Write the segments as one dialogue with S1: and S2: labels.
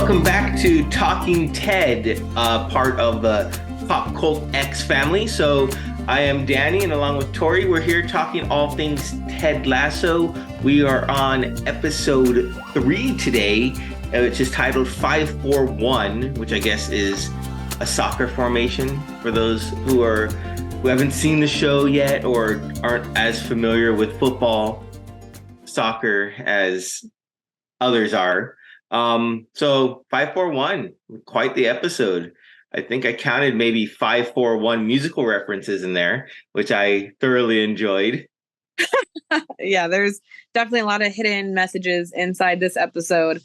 S1: welcome back to Talking Ted, part of the Pop Cult X family. So I am Danny, and along with Tori, we're here talking all things Ted Lasso. We are on episode 3 today, which is titled 541, which I guess is a soccer formation for those who haven't seen the show yet or aren't as familiar with football, soccer as others are. So 541, quite the episode. I think I counted maybe 541 musical references in there, which I thoroughly enjoyed.
S2: Yeah, there's definitely a lot of hidden messages inside this episode.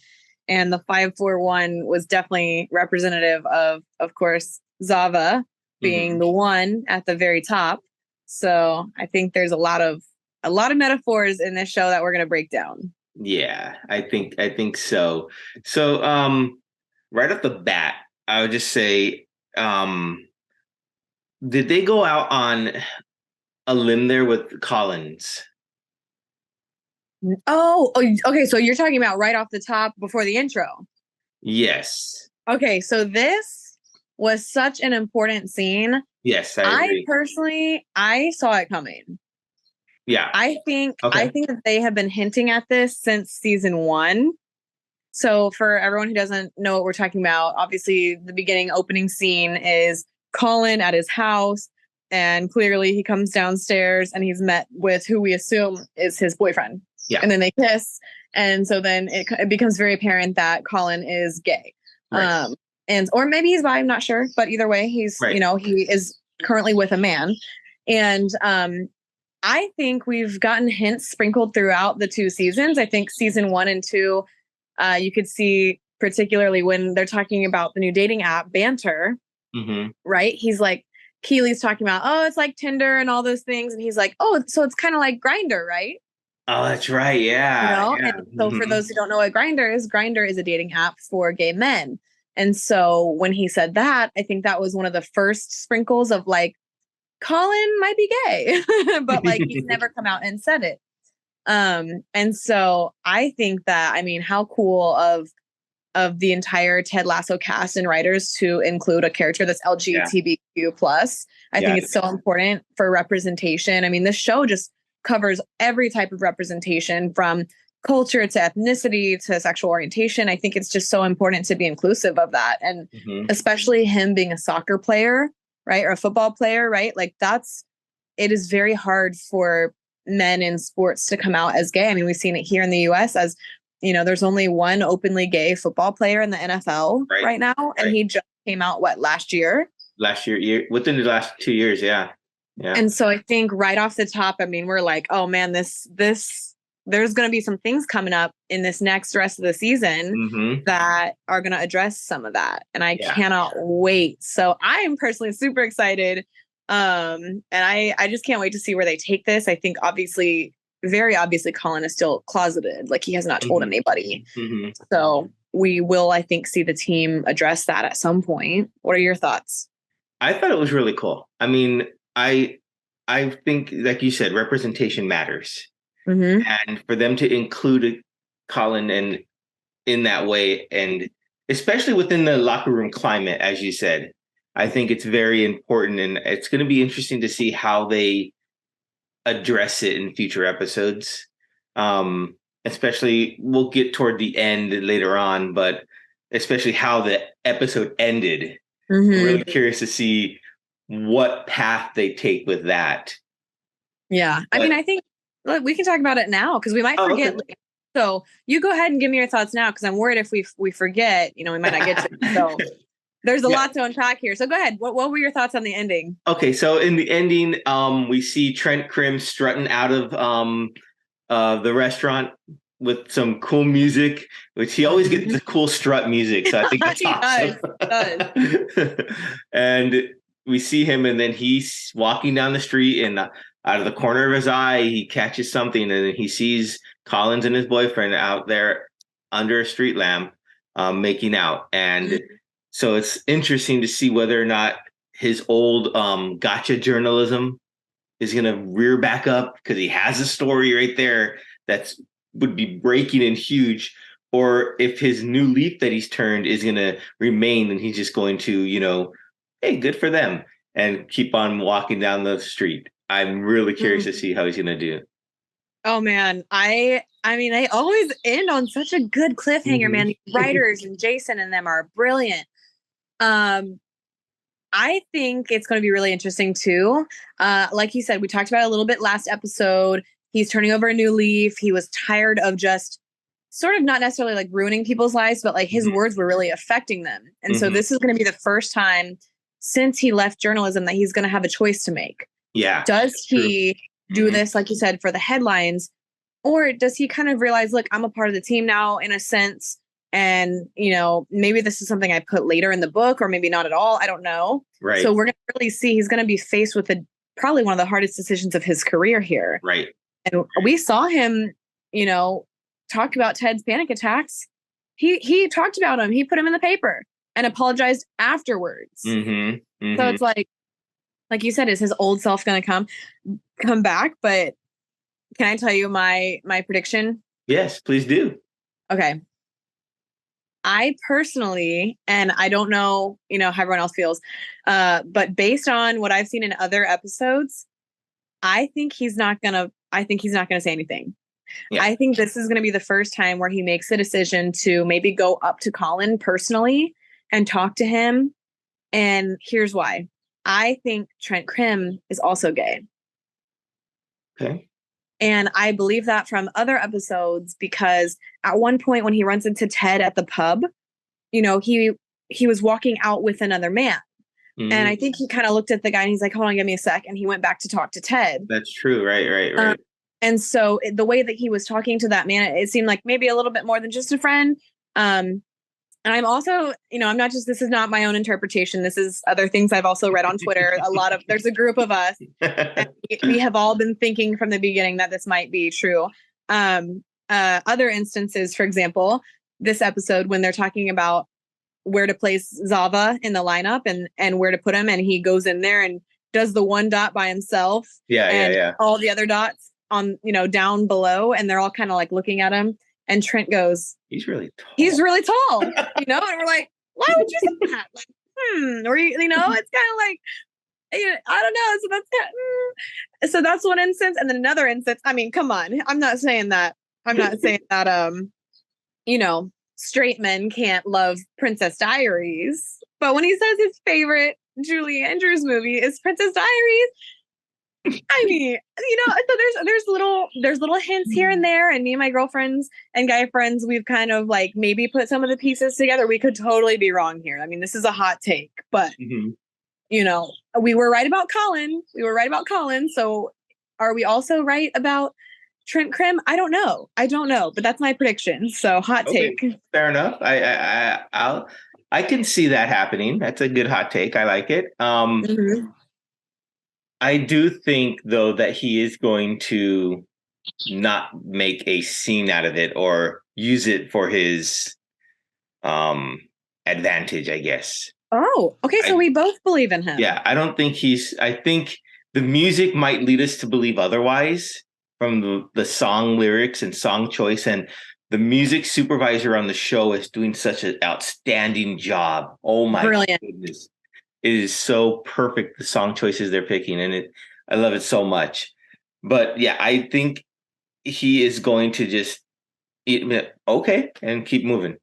S2: And the 541 was definitely representative of course, Zava being the one at the very top. So I think there's a lot of metaphors in this show that we're going to break down.
S1: Yeah, I think so. So, right off the bat, I would just say, did they go out on a limb there with Collins?
S2: Oh, okay. So you're talking about right off the top before the intro.
S1: Yes.
S2: Okay, so this was such an important scene.
S1: Yes, I agree.
S2: Personally, I saw it coming.
S1: Yeah.
S2: I think that they have been hinting at this since season 1. So for everyone who doesn't know what we're talking about, obviously the beginning opening scene is Colin at his house, and clearly he comes downstairs and he's met with who we assume is his boyfriend.
S1: Yeah.
S2: And then they kiss. And so then it becomes very apparent that Colin is gay.
S1: Right.
S2: Or maybe he's bi, I'm not sure. But either way, he's,
S1: right.
S2: He is currently with a man. And I think we've gotten hints sprinkled throughout the 2 seasons. I think season 1 and 2, you could see particularly when they're talking about the new dating app, Banter, right? He's like, Keely's talking about, oh, it's like Tinder and all those things. And he's like, oh, so it's kind of like Grindr, right?
S1: Oh, that's right. Yeah.
S2: Yeah. And so for those who don't know what Grindr is a dating app for gay men. And so when he said that, I think that was one of the first sprinkles of like, Colin might be gay, but like he's never come out and said it. And so I think that, how cool of the entire Ted Lasso cast and writers to include a character that's LGBTQ plus. I think it's so important for representation. This show just covers every type of representation from culture to ethnicity to sexual orientation. I think it's just so important to be inclusive of that. And especially him being a soccer player, right? Or a football player, right? Like it is very hard for men in sports to come out as gay. We've seen it here in the US as, there's only one openly gay football player in the NFL right now. And he just came out, last year?
S1: Within the last 2 years. Yeah. Yeah.
S2: And so I think right off the top, we're like, oh man, this there's going to be some things coming up in this next rest of the season that are going to address some of that. And I cannot wait. So I am personally super excited. And I just can't wait to see where they take this. I think very obviously Colin is still closeted. Like he has not told anybody. So we will, I think, see the team address that at some point. What are your thoughts?
S1: I thought it was really cool. I think, like you said, representation matters. And for them to include Colin in that way, and especially within the locker room climate, as you said, I think it's very important, and it's going to be interesting to see how they address it in future episodes. Especially, we'll get toward the end later on, but especially how the episode ended. I'm really curious to see what path they take with that.
S2: Yeah, I think we can talk about it now because we might forget. Okay. So you go ahead and give me your thoughts now because I'm worried if we forget, we might not get to it. So there's a lot to unpack here. So go ahead. What were your thoughts on the ending?
S1: Okay, so in the ending, we see Trent Krim strutting out of the restaurant with some cool music, which he always gets the cool strut music. So I think that's awesome. Does. And we see him, and then he's walking down the street, and out of the corner of his eye, he catches something, and then he sees Collins and his boyfriend out there under a street lamp making out. And so it's interesting to see whether or not his old gotcha journalism is going to rear back up, because he has a story right there that's would be breaking and huge, or if his new leaf that he's turned is going to remain and he's just going to, hey, good for them and keep on walking down the street. I'm really curious to see how he's going to do.
S2: Oh man, I mean, they always end on such a good cliffhanger, man. The writers and Jason and them are brilliant. I think it's going to be really interesting too. Like you said, we talked about it a little bit last episode. He's turning over a new leaf. He was tired of just sort of not necessarily like ruining people's lives, but like his words were really affecting them. And so this is going to be the first time since he left journalism that he's going to have a choice to make.
S1: Yeah.
S2: Does he do this, like you said, for the headlines? Or does he kind of realize, look, I'm a part of the team now in a sense. And, maybe this is something I put later in the book or maybe not at all. I don't know.
S1: Right.
S2: So we're going to really see he's going to be faced with probably one of the hardest decisions of his career here.
S1: Right.
S2: And we saw him, talk about Ted's panic attacks. He talked about him. He put him in the paper and apologized afterwards. So it's like you said, is his old self going to come back? But can I tell you my prediction?
S1: Yes, please do.
S2: Okay. I personally, and I don't know, how everyone else feels, but based on what I've seen in other episodes, I think he's not gonna say anything. Yeah. I think this is gonna be the first time where he makes a decision to maybe go up to Colin personally and talk to him. And here's why. I think Trent Crimm is also gay.
S1: Okay.
S2: And I believe that from other episodes because at one point when he runs into Ted at the pub, he was walking out with another man. And I think he kind of looked at the guy and he's like, hold on, give me a sec. And he went back to talk to Ted.
S1: That's true. Right.
S2: And so the way that he was talking to that man, it seemed like maybe a little bit more than just a friend. And I'm also, I'm not just, this is not my own interpretation. This is other things I've also read on Twitter. There's a group of us. And we have all been thinking from the beginning that this might be true. Other instances, for example, this episode when they're talking about where to place Zava in the lineup and where to put him. And he goes in there and does the one dot by himself.
S1: Yeah.
S2: All the other dots on, down below. And they're all kind of like looking at him. And Trent goes,
S1: he's really tall.
S2: And we're like, why would you say that? Like, or it's kind of like, I don't know. So that's one instance. And then another instance, I mean, come on. I'm not saying that, straight men can't love Princess Diaries. But when he says his favorite Julie Andrews movie is Princess Diaries, I mean, so there's little hints here and there, and me and my girlfriends and guy friends, we've kind of like maybe put some of the pieces together. We could totally be wrong here. I mean, this is a hot take, but we were right about Colin. So are we also right about Trent Crimm? I don't know, but that's my prediction. So hot take.
S1: Fair enough. I can see that happening. That's a good hot take. I like it. I do think, though, that he is going to not make a scene out of it or use it for his advantage, I guess.
S2: Oh, okay. So we both believe in him.
S1: Yeah, I don't think I think the music might lead us to believe otherwise from the song lyrics and song choice. And the music supervisor on the show is doing such an outstanding job. Oh, my goodness. It is so perfect, the song choices they're picking, and I love it so much. But yeah, I think he is going to just okay and keep moving.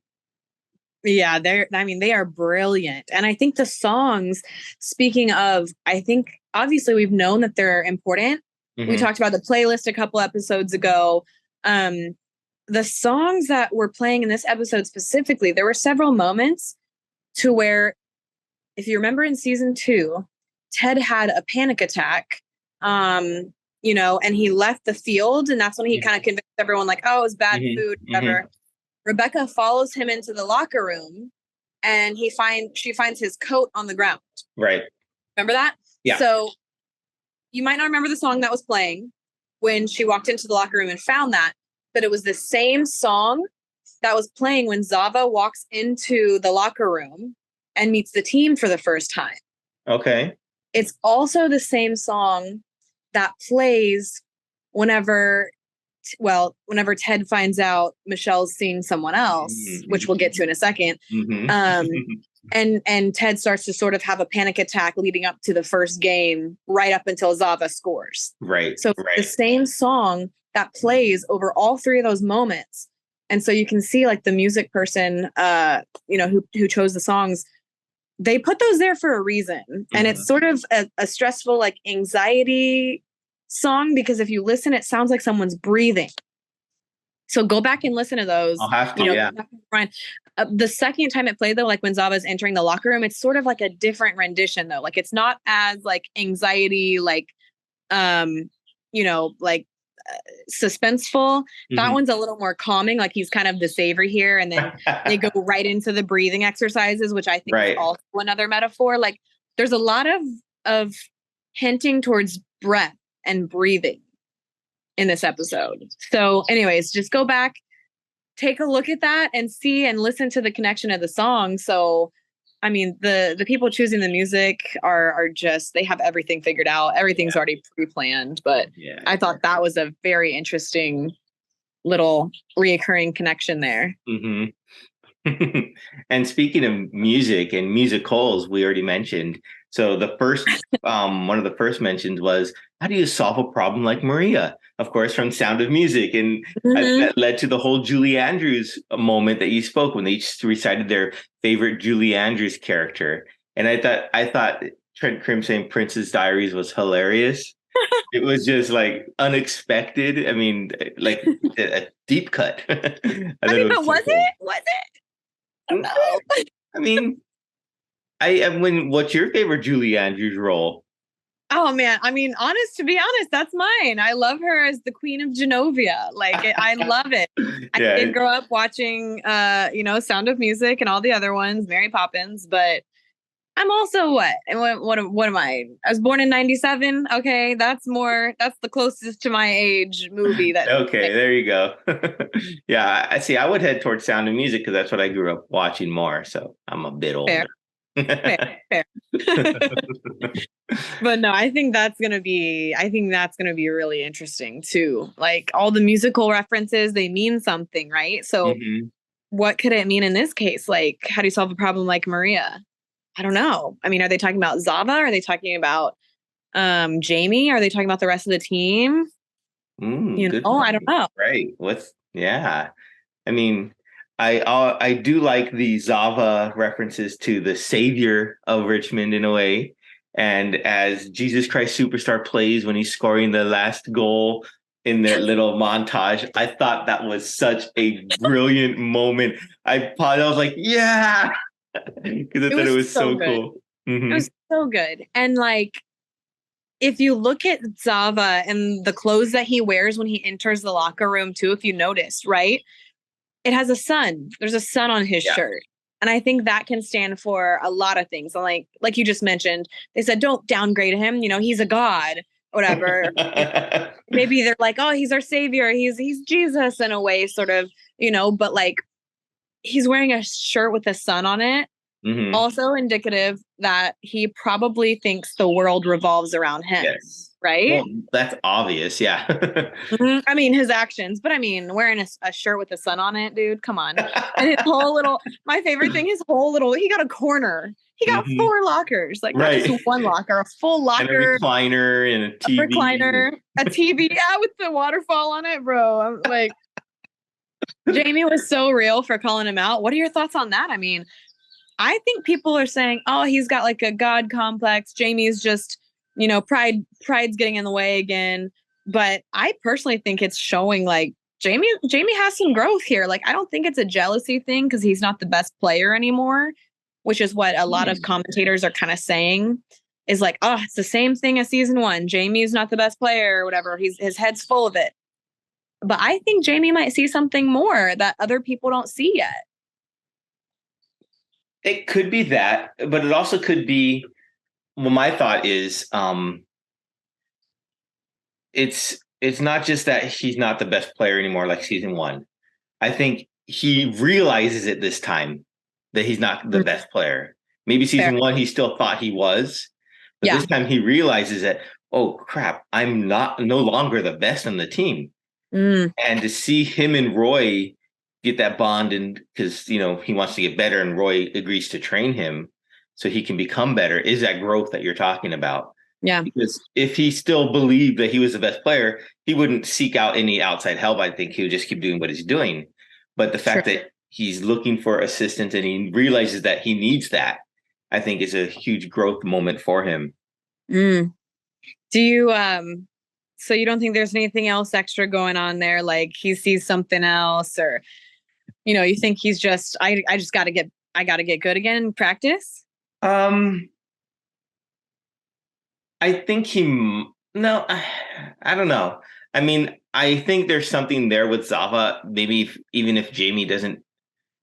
S2: Yeah, they are brilliant. And I think the songs, speaking of, I think obviously we've known that they're important. We talked about the playlist a couple episodes ago. The songs that were playing in this episode specifically, there were several moments to where, if you remember in season 2, Ted had a panic attack, and he left the field. And that's when he kind of convinced everyone like, oh, it was bad food, whatever. Rebecca follows him into the locker room and she finds his coat on the ground.
S1: Right.
S2: Remember that?
S1: Yeah.
S2: So you might not remember the song that was playing when she walked into the locker room and found that, but it was the same song that was playing when Zava walks into the locker room and meets the team for the first time.
S1: Okay.
S2: It's also the same song that plays whenever whenever Ted finds out Michelle's seeing someone else, which we'll get to in a second, and Ted starts to sort of have a panic attack leading up to the first game, right up until Zava scores.
S1: Right.
S2: So the same song that plays over all three of those moments. And so you can see like the music person, who chose the songs, they put those there for a reason. And it's sort of a stressful, like anxiety song, because if you listen, it sounds like someone's breathing. So go back and listen to those.
S1: I'll have to, yeah.
S2: The second time it played, though, like when Zava's entering the locker room, it's sort of like a different rendition, though. Like it's not as like anxiety, like, suspenseful. That one's a little more calming. Like he's kind of the savior here. And then they go right into the breathing exercises, which I think is also another metaphor. Like there's a lot of hinting towards breath and breathing in this episode. So anyways, just go back, take a look at that and see and listen to the connection of the song. So, I mean, the people choosing the music are just, they have everything figured out. Everything's already pre-planned, but I thought that was a very interesting little reoccurring connection there.
S1: And speaking of music and musicals, we already mentioned. So the first, one of the first mentions was, how do you solve a problem like Maria? Of course, from Sound of Music. And that led to the whole Julie Andrews moment that you spoke when they each recited their favorite Julie Andrews character. And I thought Trent Crimm saying Princess Diaries was hilarious. It was just like unexpected. I mean, like a deep cut.
S2: But was it? Was it? I don't know.
S1: I mean, what's your favorite Julie Andrews role?
S2: Oh man, I mean, to be honest, that's mine. I love her as the Queen of Genovia. Like, I love it. I did grow up watching, Sound of Music and all the other ones, Mary Poppins. But I'm also what am I? I was born in '97. Okay, that's the closest to my age movie.
S1: Okay, there you go. Yeah, I see. I would head towards Sound of Music because that's what I grew up watching more. So I'm a bit older.
S2: Fair. But no, I think that's gonna be really interesting too. Like all the musical references, they mean something, right? So what could it mean in this case? Like, how do you solve a problem like Maria? I don't know. I mean, are they talking about Zava? Are they talking about Jamie? Are they talking about the rest of the team? I don't know.
S1: Right. I mean, I do like the Zava references to the savior of Richmond in a way. And as Jesus Christ Superstar plays when he's scoring the last goal in their little montage, I thought that was such a brilliant moment. I was like, yeah, because I thought it was so cool.
S2: It was so good. And like, if you look at Zava and the clothes that he wears when he enters the locker room too, if you notice, right? It has a sun. There's a sun on his shirt. And I think that can stand for a lot of things. And like you just mentioned, they said, don't downgrade him. He's a god, whatever. Maybe they're like, oh, he's our savior. He's Jesus in a way, sort of, but like he's wearing a shirt with a sun on it. Also indicative that he probably thinks the world revolves around him. Yes. Right?
S1: Well, that's obvious. Yeah.
S2: I mean, his actions, but I mean, wearing a shirt with the sun on it, dude, come on. And his my favorite thing, he got a corner. He got 4 lockers, like not just one locker, a full locker.
S1: And a recliner and a TV.
S2: A TV, with the waterfall on it, bro. I'm like, Jamie was so real for calling him out. What are your thoughts on that? I mean, I think people are saying, oh, he's got like a God complex. Jamie's just, pride's getting in the way again. But I personally think it's showing like Jamie has some growth here. Like, I don't think it's a jealousy thing because he's not the best player anymore, which is what a lot of commentators are kind of saying is like, oh, it's the same thing as season 1. Jamie's not the best player or whatever. His head's full of it. But I think Jamie might see something more that other people don't see yet.
S1: It could be that, but it also could be, well, my thought is it's not just that he's not the best player anymore like season 1. I think he realizes it this time that he's not the best player. Maybe season 1 he still thought he was, but this time he realizes that, oh crap, I'm no longer the best on the team.
S2: Mm,
S1: And to see him and Roy get that bond, and because he wants to get better, and Roy agrees to train him so he can become better, is that growth that you're talking about.
S2: yeah,
S1: Because if he still believed that he was the best player, he wouldn't seek out any outside help. I think he would just keep doing what he's doing. But the
S2: true.
S1: fact that he's looking for assistance and he realizes that he needs that, I think is a huge growth moment for him.
S2: Mm. Do you so you don't think there's anything else extra going on there? Like he sees something else, or you think he's just I just gotta get good again in practice?
S1: Um, I think no, I don't know. I mean, I think there's something there with Zava. Maybe even if Jamie doesn't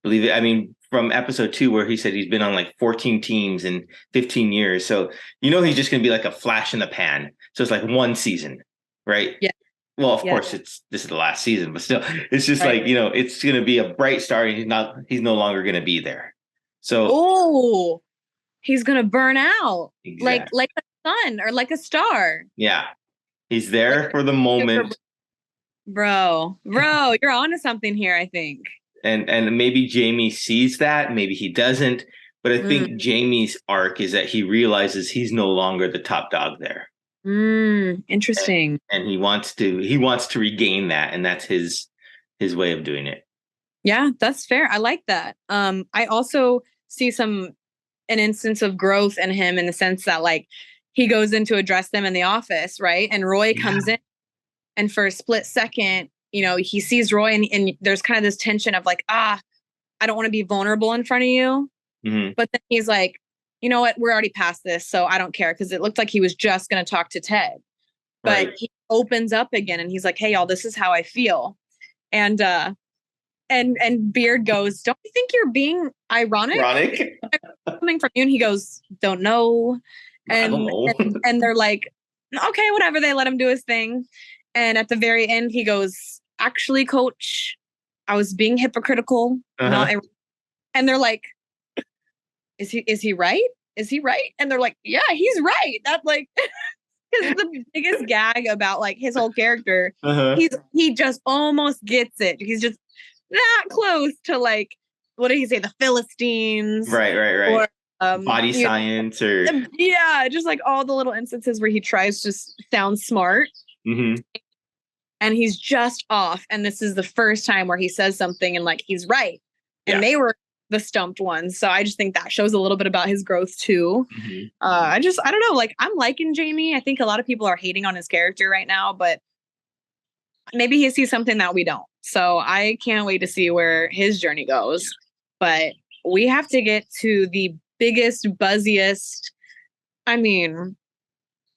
S1: believe it. I mean, from episode 2 where he said he's been on like 14 teams in 15 years. So, he's just going to be like a flash in the pan. So it's like one season, right?
S2: Yeah,
S1: Well, of
S2: yeah,
S1: course this is the last season, but still it's just
S2: right.
S1: like, it's going to be a bright star and he's no longer going to be there. So
S2: Oh, he's gonna burn out
S1: exactly.
S2: like a sun or like a star.
S1: Yeah. He's
S2: Like
S1: there for the moment.
S2: bro, you're onto something here, I think.
S1: And maybe Jamie sees that, maybe he doesn't, but I
S2: Mm,
S1: think Jamie's arc is that he realizes he's no longer the top dog there. and,
S2: interesting.
S1: and he wants to regain that, and that's his way of doing it.
S2: Yeah, that's fair. I like that. I also see an instance of growth in him in the sense that like he goes in to address them in the office, right? And Roy
S1: Yeah.
S2: comes in, and for a split second, he sees Roy, and there's kind of this tension of like, I don't want to be vulnerable in front of you.
S1: Mm-hmm.
S2: But then he's like, you know what? We're already past this, so I don't care, because it looked like he was just going to talk to Ted. But
S1: Right.
S2: he opens up again, and he's like, hey, y'all, this is how I feel. And Beard goes, don't you think you're being ironic
S1: Chronic.
S2: coming from you? And he goes, don't know.
S1: I don't know.
S2: And they're like, okay, whatever. They let him do his thing. And at the very end, he goes, actually, coach, I was being hypocritical. Not,
S1: Uh-huh.
S2: and they're like, is he right? Is he right? And they're like, yeah, he's right. That's like, because the biggest gag about like his whole character,
S1: Uh-huh.
S2: he just almost gets it. He's just that close to like, what did he say? The Philistines,
S1: Right.
S2: or
S1: Body science, or
S2: yeah, just like all the little instances where he tries to sound smart,
S1: mm-hmm.
S2: and he's just off. And this is the first time where he says something and like he's right, and
S1: Yeah.
S2: they were the stumped ones. So I just think that shows a little bit about his growth too.
S1: Mm-hmm.
S2: I don't know. Like I'm liking Jamie. I think a lot of people are hating on his character right now, but maybe he sees something that we don't. So I can't wait to see where his journey goes. But we have to get to the biggest, buzziest. I mean,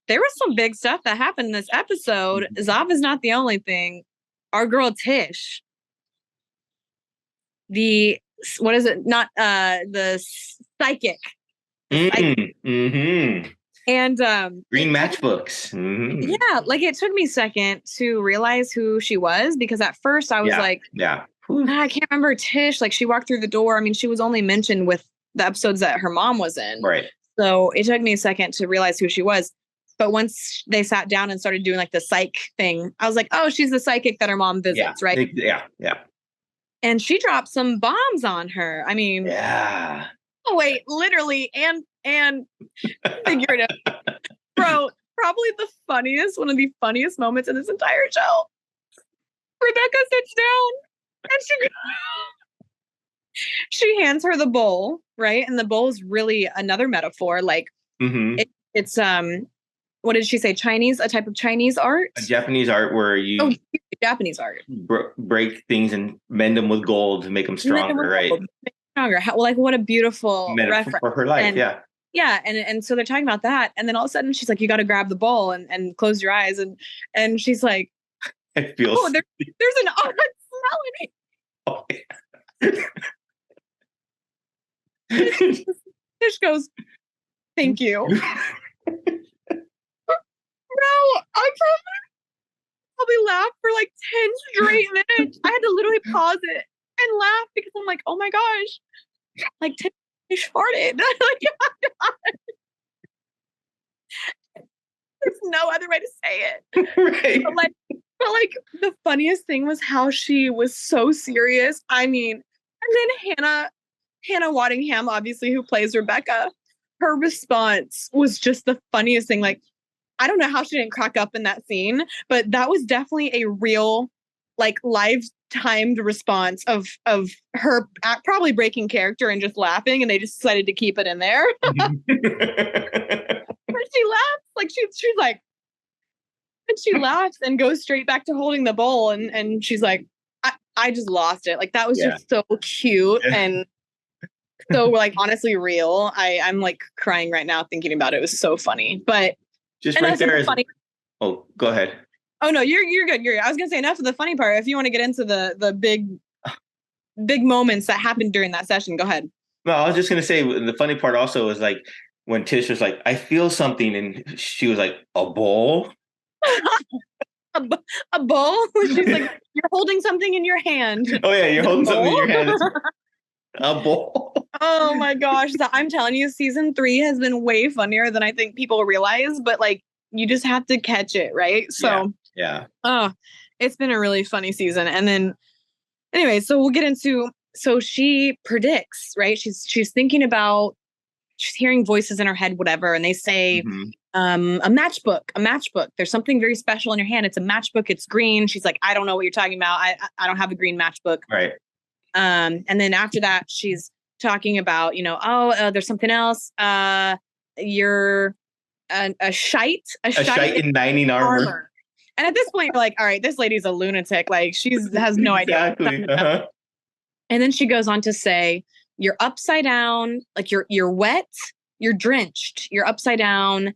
S2: there was some big stuff that happened in this episode.
S1: Mm-hmm.
S2: Zav is not the only thing. Our girl Tish, the what is it? Not the psychic. The psychic.
S1: Mm-hmm.
S2: And
S1: Green matchbooks. Mm-hmm.
S2: yeah, like it took me a second to realize who she was, because at first I was like,
S1: Yeah.
S2: I can't remember Tish. Like she walked through the door. I mean, she was only mentioned with the episodes that her mom was in.
S1: Right.
S2: So it took me a second to realize who she was. But once they sat down and started doing like the psych thing, I was like, oh, she's the psychic that her mom visits, right?
S1: Yeah.
S2: And she dropped some bombs on her. I mean,
S1: Yeah.
S2: oh wait, literally and figurative. Bro, probably one of the funniest moments in this entire show. Rebecca sits down and she hands her the bowl, right? And the bowl is really another metaphor. Like
S1: Mm-hmm.
S2: it's what did she say? Chinese, a type of Chinese art?
S1: A Japanese art where you
S2: Japanese art.
S1: break things and mend them with gold to make them stronger, right?
S2: Stronger. Like what a beautiful
S1: Metaphor
S2: reference
S1: for her life,
S2: and,
S1: yeah.
S2: Yeah, and so they're talking about that, and then all of a sudden she's like, "You got to grab the bowl and close your eyes," and she's like,
S1: It feels.
S2: "Oh, there's an odd smell in it."
S1: Oh,
S2: Tish goes, "Thank you." Bro, I probably laughed for like 10 straight minutes. I had to literally pause it and laugh because I'm like, oh my gosh, like Tish farted. Like, oh my God. There's no other way to say it.
S1: right.
S2: But like But like the funniest thing was how she was so serious. I mean, and then Hannah Waddingham, obviously, who plays Rebecca, her response was just the funniest thing. Like, I don't know how she didn't crack up in that scene, but that was definitely a real, like, live timed response of her probably breaking character and just laughing, and they just decided to keep it in there. But she laughs like she's like, and she laughs and goes straight back to holding the bowl, and she's like, I just lost it. Like that was just so cute and so like honestly real. I'm like crying right now thinking about it. It was so funny. But
S1: just right there is
S2: funny.
S1: Oh, go ahead.
S2: Oh no, you're good. I was gonna say enough of the funny part. If you want to get into the big moments that happened during that session, go ahead.
S1: No, I was just gonna say the funny part also was like when Tish was like, I feel something, and she was like, a bowl?
S2: a bowl? She's like, you're holding something in your hand.
S1: Oh yeah, you're holding something in your hand. A bowl.
S2: Oh my gosh. I'm telling you, season 3 has been way funnier than I think people realize, but like you just have to catch it, right? So
S1: yeah.
S2: Oh, it's been a really funny season. And then anyway, so we'll get into so she predicts, right? She's thinking about she's hearing voices in her head, whatever, and they say a matchbook. There's something very special in your hand. It's a matchbook. It's green. She's like, I don't know what you're talking about. I don't have a green matchbook.
S1: Right.
S2: And then after that, she's talking about, there's something else. You're a shite
S1: in 90 armor.
S2: And at this point, you're like, all right, this lady's a lunatic. Like has no idea.
S1: Uh-huh.
S2: And then she goes on to say, you're upside down, like you're wet, you're drenched, you're upside down,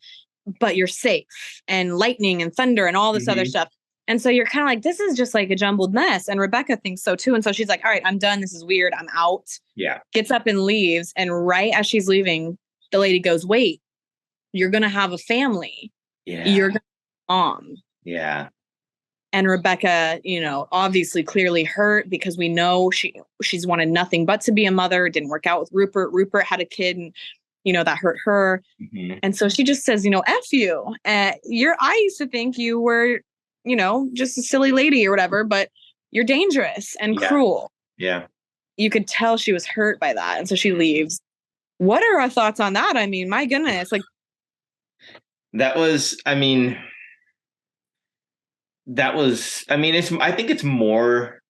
S2: but you're safe, and lightning and thunder and all this other stuff. And so you're kind of like, this is just like a jumbled mess. And Rebecca thinks so too. And so she's like, all right, I'm done. This is weird. I'm out.
S1: Yeah.
S2: Gets up and leaves. And right as she's leaving, the lady goes, wait, you're going to have a family.
S1: Yeah.
S2: You're going to be a mom.
S1: Yeah.
S2: And Rebecca, obviously clearly hurt because we know she's wanted nothing but to be a mother. It didn't work out with Rupert. Rupert had a kid and, that hurt her. And so she just says, F you. I used to think you were, just a silly lady or whatever, but you're dangerous and cruel.
S1: Yeah.
S2: You could tell she was hurt by that. And so she leaves. What are our thoughts on that? I mean, my goodness, like.
S1: I think it's more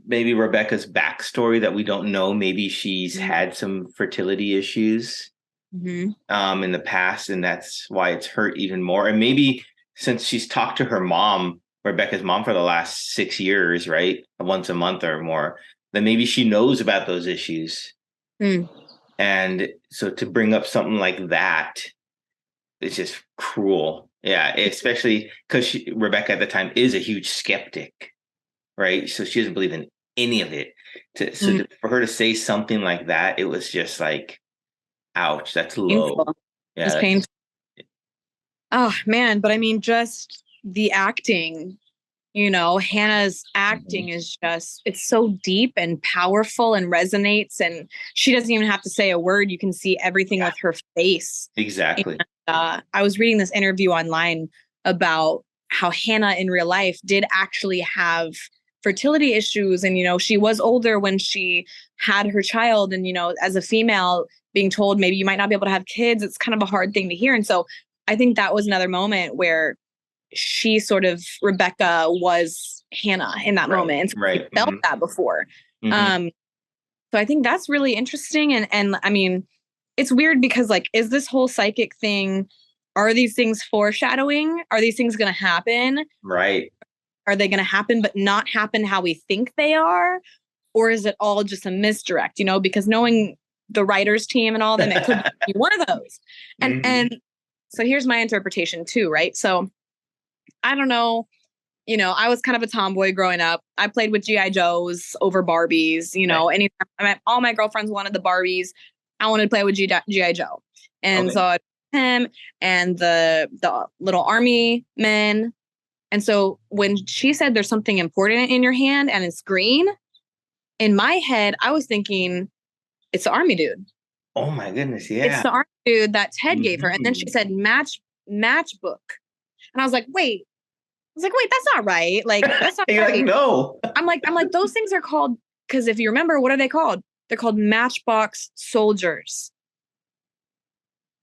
S1: maybe Rebecca's backstory that we don't know. Maybe she's had some fertility issues in the past, and that's why it's hurt even more. And maybe since she's talked to her mom, Rebecca's mom, for the last 6 years, right? Once a month or more, then maybe she knows about those issues. And so to bring up something like that, it's just cruel. Yeah, especially because Rebecca at the time is a huge skeptic, right? So she doesn't believe in any of it. For her to say something like that, it was just like, ouch, that's low.
S2: Painful. Yeah, it's painful. Oh man, but I mean, just the acting. Hannah's acting is just, it's so deep and powerful and resonates, and she doesn't even have to say a word. You can see everything with her face.
S1: Exactly.
S2: And, I was reading this interview online about how Hannah in real life did actually have fertility issues. And, she was older when she had her child. And, as a female being told, maybe you might not be able to have kids, it's kind of a hard thing to hear. And so I think that was another moment where Rebecca was Hannah in that moment. And so
S1: right.
S2: She felt that before. So I think that's really interesting. And I mean, it's weird because like, is this whole psychic thing, are these things foreshadowing? Are these things going to happen?
S1: Right.
S2: Are they going to happen, but not happen how we think they are? Or is it all just a misdirect, because knowing the writers team and all them, it could be one of those. And so here's my interpretation too, right? So I don't know. I was kind of a tomboy growing up. I played with G.I. Joes over Barbies. Anytime all my girlfriends wanted the Barbies, I wanted to play with G.I. Joe. And so him and the little army men. And so when she said there's something important in your hand and it's green, in my head, I was thinking it's the army dude.
S1: Oh my goodness. Yeah.
S2: It's the army dude that Ted gave her. And then she said matchbook. And I was like, wait. was like, wait, that's not right. Like, that's not
S1: You're like,
S2: right.
S1: no.
S2: I'm like, those things are called, because if you remember, what are they called? They're called Matchbox soldiers.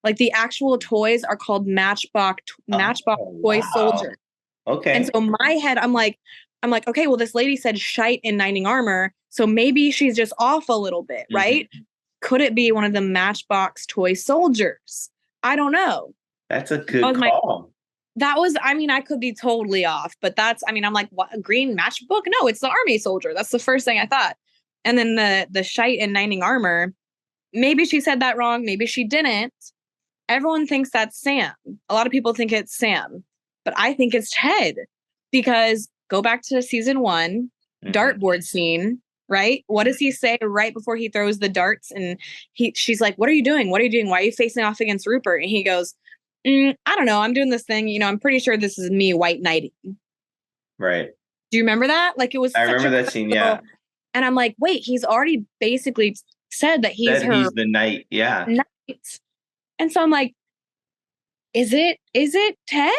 S2: Like the actual toys are called Matchbox
S1: Oh,
S2: toy
S1: wow.
S2: soldiers. And
S1: Okay.
S2: so in my head, I'm like, okay, well, this lady said shite in Knighting armor, so maybe she's just off a little bit, right?
S1: Mhm.
S2: Could it be one of the Matchbox toy soldiers? I don't know.
S1: That's a
S2: That
S1: good
S2: was my
S1: call.
S2: that was, I mean, I could be totally off, but I'm like, what, a green matchbook? No, it's the army soldier. That's the first thing I thought. And then the shite in Knighting armor, maybe she said that wrong, maybe she didn't. Everyone thinks that's Sam. A lot of people think it's Sam, but I think it's Ted, because go back to season 1,
S1: Mhm.
S2: dartboard scene, right? What does he say right before he throws the darts? And she's like, "What are you doing? What are you doing? Why are you facing off against Rupert?" And he goes, "I don't know. I'm doing this thing. I'm pretty sure this is me white knighting."
S1: Right.
S2: Do you remember that? Like, it was
S1: I
S2: such
S1: remember
S2: a
S1: that
S2: quick
S1: scene.
S2: little,
S1: Yeah.
S2: and I'm like, wait, he's already basically said that he's
S1: That
S2: her
S1: he's the knight. Yeah.
S2: knight. And so I'm like, is it Ted?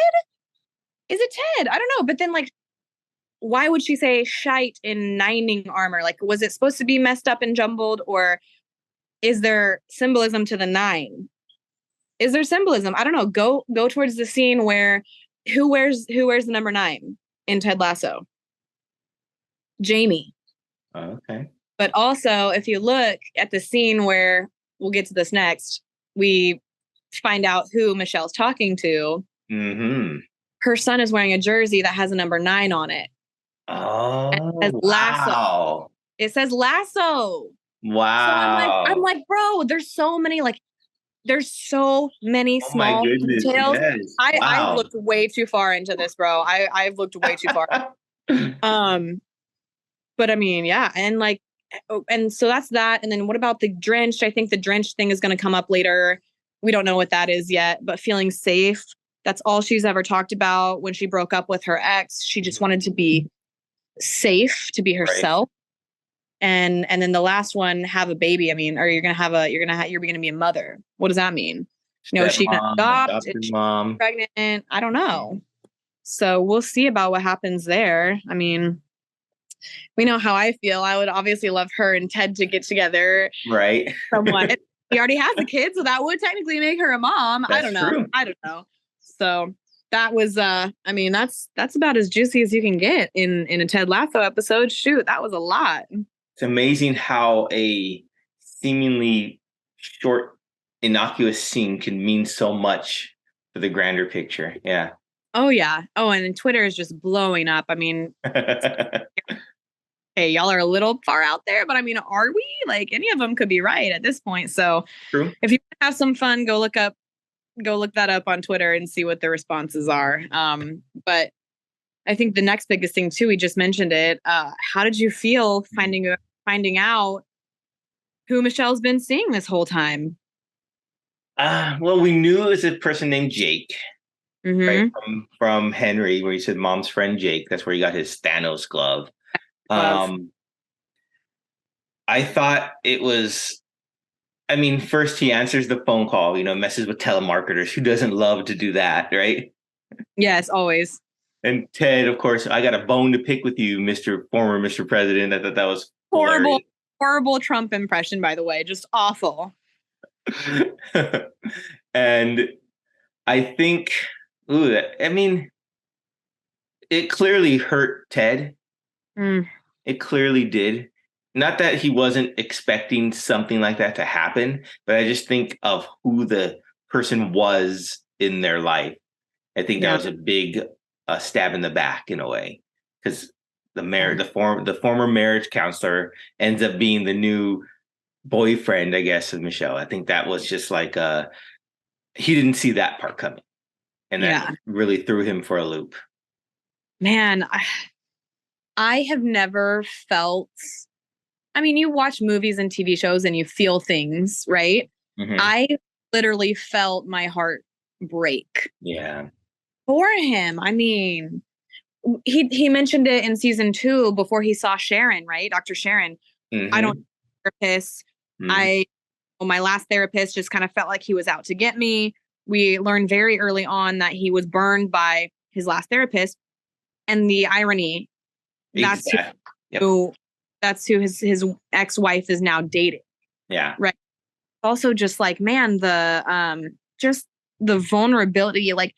S2: Is it Ted? I don't know. But then, like, why would she say shite in Nining armor? Like, was it supposed to be messed up and jumbled, or is there symbolism to the 9? Is there symbolism? I don't know. Go towards the scene where who wears the number 9 in Ted Lasso? Jamie.
S1: Oh, okay.
S2: But also, if you look at the scene where we'll get to this next, we find out who Michelle's talking to.
S1: Mm-hmm.
S2: Her son is wearing a jersey that has a number 9 on it. And it
S1: Oh,
S2: says Lasso.
S1: wow.
S2: It says Lasso. So I'm
S1: Wow.
S2: like, bro, there's so many
S1: Oh my
S2: small
S1: goodness.
S2: details.
S1: Yes.
S2: I've
S1: Wow.
S2: looked way too far into this, bro. I've looked way too far. Um, but I mean, yeah, and like, and so that's that. And then what about the drenched? I think the drenched thing is going to come up later. We don't know what that is yet, but feeling safe. That's all she's ever talked about when she broke up with her ex. She just wanted to be safe, to be
S1: Right.
S2: herself. And then the last one, have a baby. I mean, or you're gonna be a mother. What does that mean? Is she gonna
S1: Stepmom,
S2: adopt? Is
S1: adopted
S2: she
S1: mom.
S2: pregnant? I don't know. So we'll see about what happens there. I mean, we know how I feel. I would obviously love her and Ted to get together
S1: Right.
S2: somewhat. He already has a kid, so that would technically make her a mom. I
S1: That's
S2: don't know.
S1: true.
S2: I don't know. So that was I mean, that's about as juicy as you can get in a Ted Lasso episode. Shoot, that was a lot.
S1: It's amazing how a seemingly short, innocuous scene can mean so much for the grander picture. Yeah.
S2: Oh yeah. Oh, and then Twitter is just blowing up. I mean, hey, y'all are a little far out there, but I mean, are we? Like, any of them could be right at this point. So
S1: True.
S2: if you have some fun, go look that up on Twitter and see what the responses are. But I think the next biggest thing too, we just mentioned it. How did you feel finding out who Michelle's been seeing this whole time?
S1: Well, we knew it was a person named Jake, right?
S2: Mm-hmm.
S1: From Henry, where he said mom's friend Jake. That's where he got his Thanos glove.
S2: Love.
S1: Um, I thought it was. I mean, first he answers the phone call. Messes with telemarketers. Who doesn't love to do that, right?
S2: Yes, always.
S1: And Ted, of course, I got a bone to pick with you, Mr. President. I thought that was
S2: Horrible,
S1: hilarious.
S2: horrible Trump impression, by the way. Just awful.
S1: And I think, I mean, it clearly hurt Ted.
S2: Mm,
S1: It clearly did. Not that he wasn't expecting something like that to happen, but I just think of who the person was in their life. I think that
S2: yeah.
S1: was a big stab in the back in a way, because
S2: Yeah.
S1: the former marriage counselor ends up being the new boyfriend, I guess, of Michelle. I think that was just like he didn't see that part coming, and that
S2: Yeah.
S1: really threw him for a loop.
S2: Man, I have never felt, I mean, you watch movies and TV shows and you feel things, right?
S1: Mm-hmm.
S2: I literally felt my heart break
S1: Yeah.
S2: for him. I mean, he mentioned it in season 2 before he saw Sharon, right? Dr. Sharon. I don't
S1: Mm-hmm.
S2: therapist.
S1: Mm-hmm.
S2: My last therapist just kind of felt like he was out to get me. We learned very early on that he was burned by his last therapist. And the irony, that's
S1: Exactly. Yep.
S2: who his ex-wife is now dating.
S1: Yeah.
S2: Right. Also just like, man, just the vulnerability, like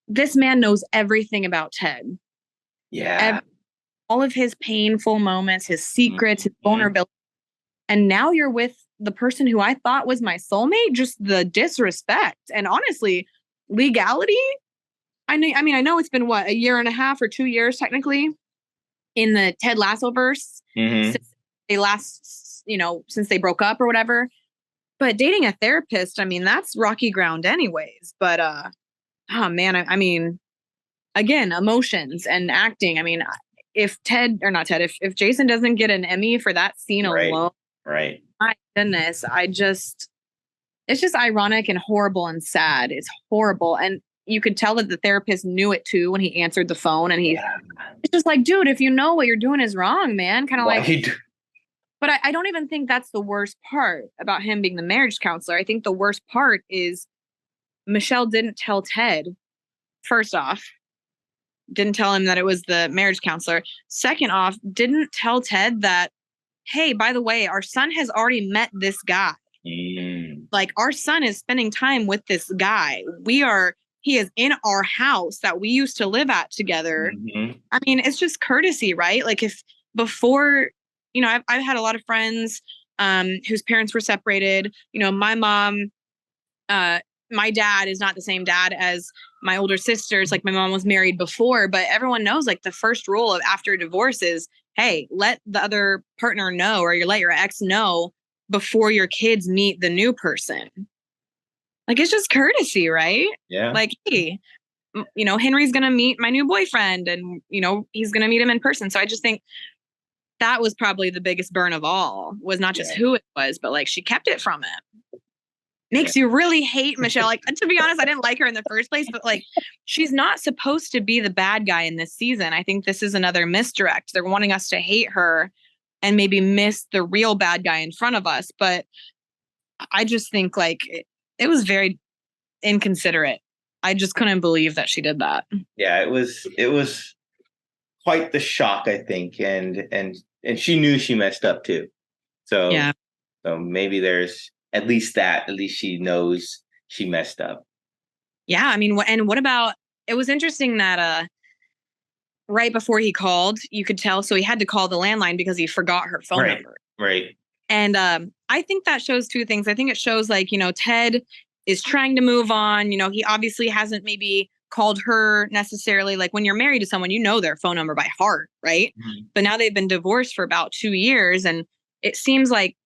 S2: this man knows everything about Ted.
S1: Yeah.
S2: All of his painful moments, his secrets, his
S1: Mhm.
S2: vulnerability. And now you're with the person who I thought was my soulmate. Just the disrespect. And honestly, legality. I know it's been what, a year and a half or 2 years technically in the Ted Lasso verse
S1: Mhm.
S2: since since they broke up or whatever. But dating a therapist, I mean, that's rocky ground anyways. But oh man, I mean, again, emotions and acting. I mean, if Ted or not Ted, if Jason doesn't get an Emmy for that scene
S1: Right.
S2: alone,
S1: Right.
S2: my goodness, it's just ironic and horrible and sad. It's horrible. And you could tell that the therapist knew it too when he answered the phone and
S1: Yeah.
S2: it's just like, dude, if you know what you're doing is wrong, man, kind of
S1: Why
S2: like,
S1: he do-
S2: but I don't even think that's the worst part about him being the marriage counselor. I think the worst part is Michelle didn't tell Ted, first off, didn't tell him that it was the marriage counselor. Second off, didn't tell Ted that, hey, by the way, our son has already met this guy. Like our son is spending time with this guy. He is in our house that we used to live at together.
S1: Mhm.
S2: I mean, it's just courtesy, right? Like if before, I've had a lot of friends whose parents were separated. My mom, my dad is not the same dad as my older sisters. Like my mom was married before, but everyone knows like the first rule of after a divorce is, hey, let the other partner know or you let your ex know before your kids meet the new person. Like it's just courtesy, right?
S1: Yeah.
S2: Like, hey, Henry's going to meet my new boyfriend and, he's going to meet him in person. So I just think that was probably the biggest burn of all was not just
S1: Yeah.
S2: who it was, but like she kept it from him.
S1: Yeah.
S2: Makes you really hate Michelle. Like, to be honest, I didn't like her in the first place, but like, she's not supposed to be the bad guy in this season. I think this is another misdirect. They're wanting us to hate her and maybe miss the real bad guy in front of us. But I just think like it was very inconsiderate. I just couldn't believe that she did that.
S1: Yeah, it was quite the shock, I think, and she knew she messed up too. So
S2: Yeah.
S1: so maybe there's at least that. At least she knows she messed up.
S2: Yeah. I mean, and what about it was interesting that right before he called, you could tell. So he had to call the landline because he forgot her phone
S1: Right.
S2: number.
S1: Right.
S2: And I think that shows two things. I think it shows like, Ted is trying to move on. He obviously hasn't maybe called her necessarily. Like when you're married to someone, you know their phone number by heart, right?
S1: Mhm.
S2: But now they've been divorced for about 2 years. And it seems like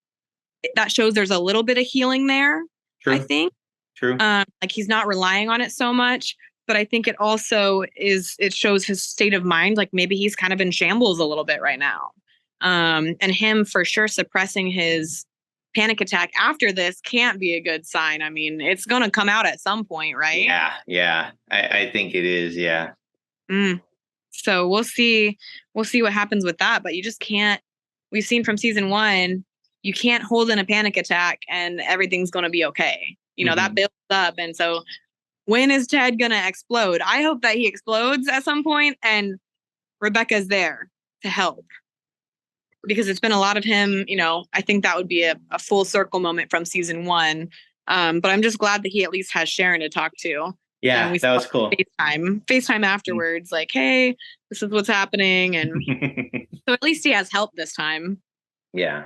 S2: that shows there's a little bit of healing there, I
S1: True.
S2: think.
S1: True.
S2: Like he's not relying on it so much. But I think it also it shows his state of mind. Like maybe he's kind of in shambles a little bit right now. And him for sure suppressing his panic attack after this can't be a good sign. I mean, it's going to come out at some point, right?
S1: Yeah. Yeah. I think it is. Yeah.
S2: So we'll see. We'll see what happens with that. But you just can't. We've seen from season 1, you can't hold in a panic attack and everything's going to be okay. That builds up. And so when is Ted going to explode? I hope that he explodes at some point and Rebecca's there to help. Because it's been a lot of him, I think that would be a full circle moment from season 1. But I'm just glad that he at least has Sharon to talk to.
S1: Yeah,
S2: And we
S1: that was cool.
S2: FaceTime afterwards, like, hey, this is what's happening. And so at least he has help this time.
S1: Yeah.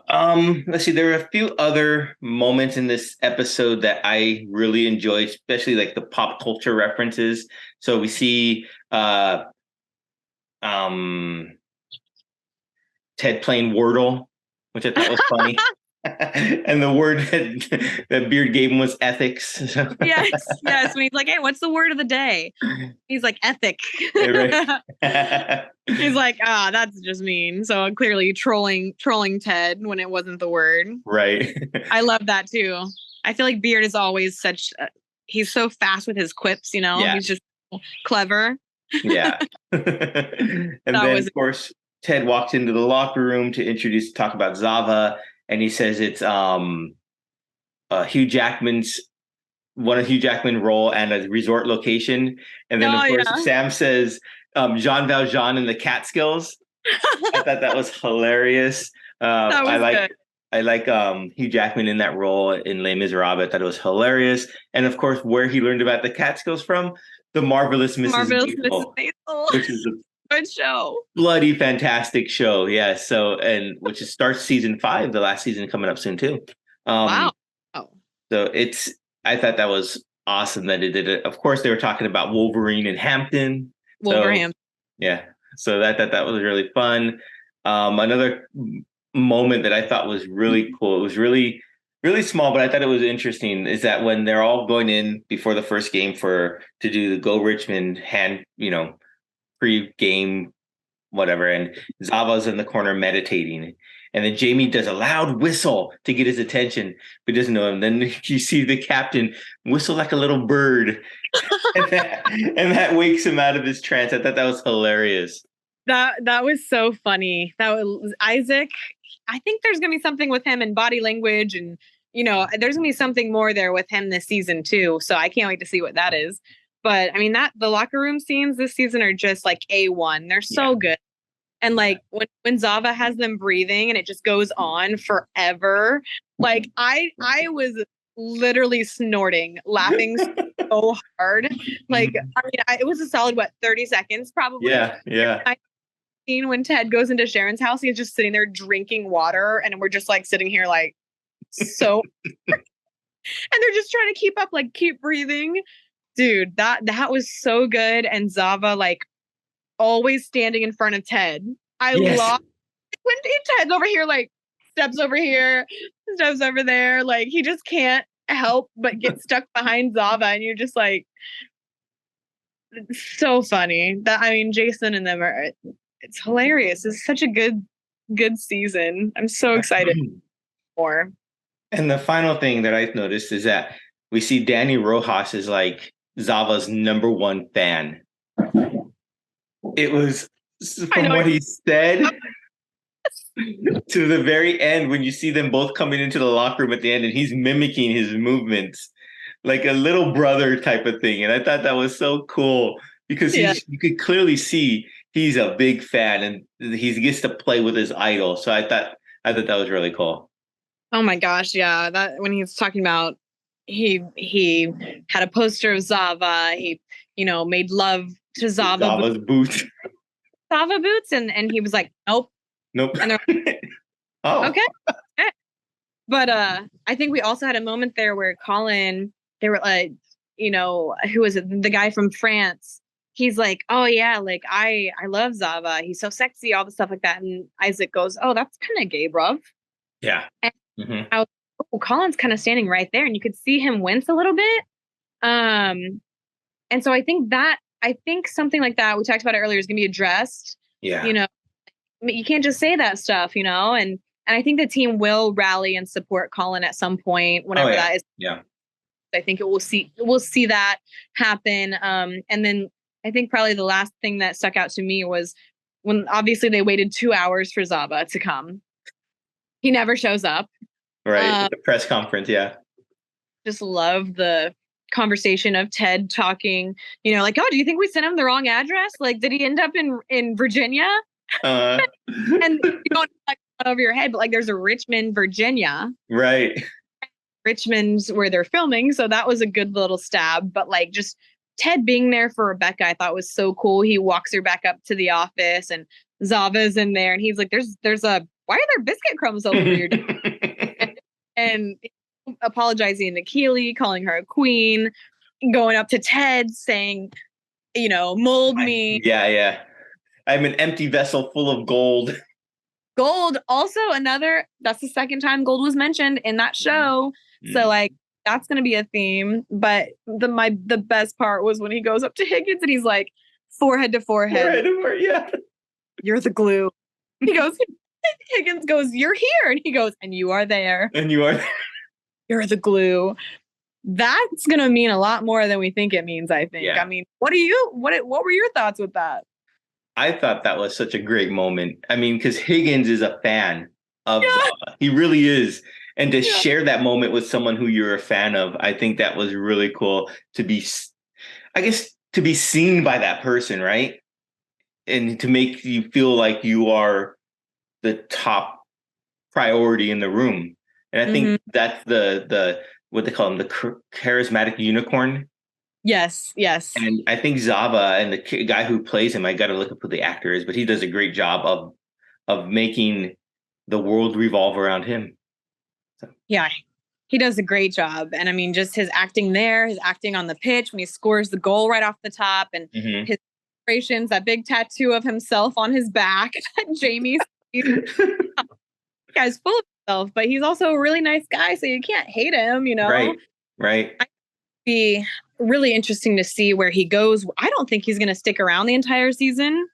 S1: Let's see. There are a few other moments in this episode that I really enjoyed, especially like the pop culture references. So we see Ted playing Wordle, which I thought was funny. And the word that Beard gave him was ethics.
S2: Yes. When he's like, hey, what's the word of the day? He's like, ethic. He's like, that's just mean. So clearly trolling Ted when it wasn't the word.
S1: Right.
S2: I love that too. I feel like Beard is always he's so fast with his quips,
S1: Yeah.
S2: He's just clever.
S1: Yeah. And then, of course, Ted walks into the locker room to talk about Zava, and he says it's Hugh Jackman's one of Hugh Jackman role and a resort location, and then of
S2: Oh
S1: course
S2: yeah.
S1: Sam says Jean Valjean and the Catskills. I thought that was hilarious.
S2: That
S1: I
S2: was
S1: like
S2: good.
S1: Hugh Jackman in that role in Les Miserables. I thought it was hilarious, and of course where he learned about the Catskills from, the marvelous Mrs.
S2: Marvelous Mrs.
S1: Maisel,
S2: Maisel.
S1: which is a
S2: Good show.
S1: bloody fantastic show. Yeah, so and which is starts season 5, the last season coming up soon too. Um,
S2: Wow. Oh,
S1: so it's I thought that was awesome that it did it. Of course, they were talking about Wolverine and Hampton. So
S2: Wolverhampton.
S1: yeah, so that was really fun. Another moment that I thought was really cool. It was really small, but I thought it was interesting. Is that when they're all going in before the first game to do the Go Richmond pre-game whatever, and Zava's in the corner meditating. And then Jamie does a loud whistle to get his attention, but he doesn't know him. Then you see the captain whistle like a little bird, and that wakes him out of his trance. I thought that was hilarious.
S2: That was so funny. That was Isaac. I think there's gonna be something with him and body language, and there's gonna be something more there with him this season too. So I can't wait to see what that is. But I mean, that the locker room scenes this season are just like A1. They're so good. And like when Zava has them breathing and it just goes on forever, like I was literally snorting, laughing so hard. Like I mean, it was a solid 30 seconds probably.
S1: Yeah.
S2: I seen when Ted goes into Sharon's house, he's just sitting there drinking water, and we're just like sitting here like so, and they're just trying to keep up, like keep breathing, dude. That was so good, and Zava like always standing in front of Ted. I love when Ted's over here, like steps over here, steps over there. Like he just can't help but get stuck behind Zava, and you're just like, so funny. That I mean, Jason and them are. It's hilarious. It's such a good season. I'm so excited for.
S1: And the final thing that I've noticed is that we see Danny Rojas is like Zava's number one fan. It was from what he said to the very end when you see them both coming into the locker room at the end, and he's mimicking his movements like a little brother type of thing. And I thought that was so cool because you could clearly see he's a big fan and he gets to play with his idol. So I thought that was really cool.
S2: Oh my gosh, yeah. That when he was talking about he had a poster of Zava, he made love to
S1: Zava's boots.
S2: Zava boots, and he was like, nope. And they're like,
S1: oh,
S2: okay. But I think we also had a moment there where Colin, they were like, who was it? The guy from France. He's like, oh yeah, like I love Zava. He's so sexy, all the stuff like that. And Isaac goes, oh, that's kind of gay, bruv.
S1: Yeah.
S2: And I was like, oh, Colin's kind of standing right there, and you could see him wince a little bit. And so I think something like that we talked about it earlier is gonna be addressed.
S1: Yeah.
S2: You can't just say that stuff, and I think the team will rally and support Colin at some point, whenever that is.
S1: Yeah.
S2: I think we'll see that happen. And then I think probably the last thing that stuck out to me was when obviously they waited 2 hours for Zava to come. He never shows up.
S1: Right. The press conference. Yeah.
S2: Just love the conversation of Ted talking, like, oh, do you think we sent him the wrong address? Like, did he end up in Virginia? And you don't like over your head, but like there's a Richmond, Virginia.
S1: Right.
S2: Richmond's where they're filming. So that was a good little stab. But like just Ted being there for Rebecca, I thought was so cool. He walks her back up to the office and Zava's in there and he's like, why are there biscuit crumbs all over your and apologizing to Keely, calling her a queen, going up to Ted saying, mold me.
S1: Yeah. I'm an empty vessel full of gold.
S2: Gold, also that's the second time gold was mentioned in that show. So like that's gonna be a theme. But the best part was when he goes up to Higgins and he's like, forehead to forehead.
S1: Yeah.
S2: You're the glue. He goes, Higgins goes, you're here. And he goes, and you are there.
S1: And you are
S2: You're the glue. That's gonna mean a lot more than we think it means, I think.
S1: Yeah.
S2: I mean, what were your thoughts with that?
S1: I thought that was such a great moment. I mean, because Higgins is a fan of Zava. He really is. and to share that moment with someone who you're a fan of. I think that was really cool to be, I guess, to be seen by that person, right? And to make you feel like you are the top priority in the room. And I think that's the what they call him, the charismatic unicorn.
S2: Yes.
S1: And I think Zava and the guy who plays him, I got to look up who the actor is, but he does a great job of making the world revolve around him. So.
S2: Yeah, he does a great job. And I mean, just his acting there, his acting on the pitch when he scores the goal right off the top, and his celebrations, that big tattoo of himself on his back that Jamie guy's full of himself, but he's also a really nice guy, so you can't hate him, you know?
S1: Right.
S2: It'd be really interesting to see where he goes. I don't think he's going to stick around the entire season.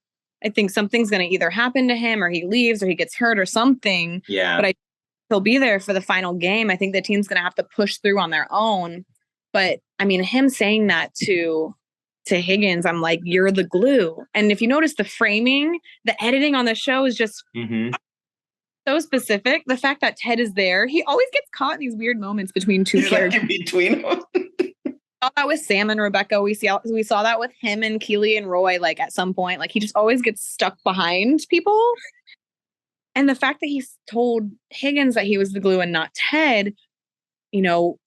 S2: I think something's going to either happen to him, or he leaves, or he gets hurt or something.
S1: Yeah.
S2: But he'll be there for the final game. I think the team's going to have to push through on their own. But I mean, him saying that to Higgins, I'm like, you're the glue. And if you notice the framing, the editing on the show is just so specific. The fact that Ted is there, he always gets caught in these weird moments between two characters.
S1: Like in between them.
S2: Saw that with Sam and Rebecca. We saw that with him and Keely and Roy. Like at some point, like he just always gets stuck behind people. And the fact that he told Higgins that he was the glue and not Ted, you know,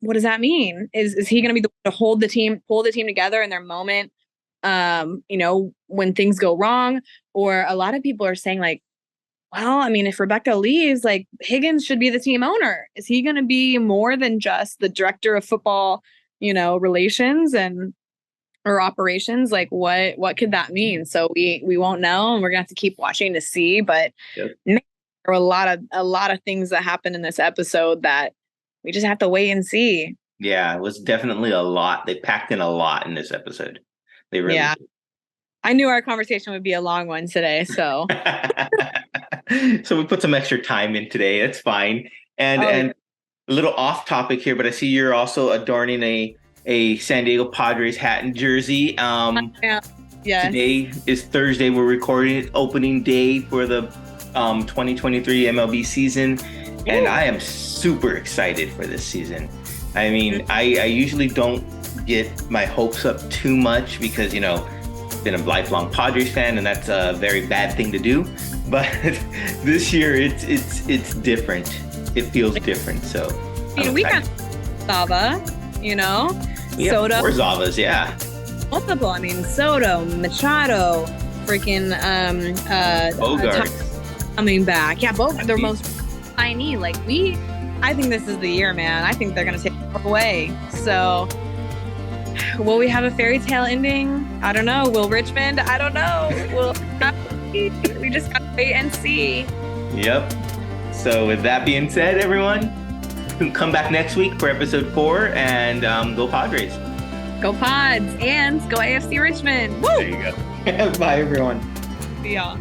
S2: what does that mean? Is he going to be the one to pull the team together in their moment? You know, when things go wrong? Or a lot of people are saying like, well, I mean, if Rebecca leaves, like Higgins should be the team owner. Is he going to be more than just the director of football, you know, relations or operations? Like what could that mean? So we won't know, and we're gonna have to keep watching to see. But there were a lot of things that happened in this episode that we just have to wait and see.
S1: Yeah, it was definitely a lot. They packed in a lot in this episode. They really did.
S2: I knew our conversation would be a long one today, so
S1: so we put some extra time in today. That's fine. And a little off topic here, but I see you're also adorning a San Diego Padres hat and jersey. Today is Thursday. We're recording it, opening day for the 2023 MLB season. And I am super excited for this season. I mean, I usually don't get my hopes up too much because, you know, I've been a lifelong Padres fan, and that's a very bad thing to do. But this year, it's different. It feels different. So
S2: we got Zava, you know, Soto.
S1: 4 Zavas, yeah.
S2: Multiple. I mean, Soto, Machado, freaking
S1: Bogarts
S2: coming back. Yeah, both they're most tiny. Like I think this is the year, man. I think they're gonna take it away. So will we have a fairy tale ending? I don't know. Will Richmond? I don't know. We just gotta wait and see.
S1: Yep. So with that being said, everyone, come back next week for episode 4 and go Padres.
S2: Go Pods and go AFC Richmond. Woo!
S1: There you go. Bye, everyone.
S2: See y'all.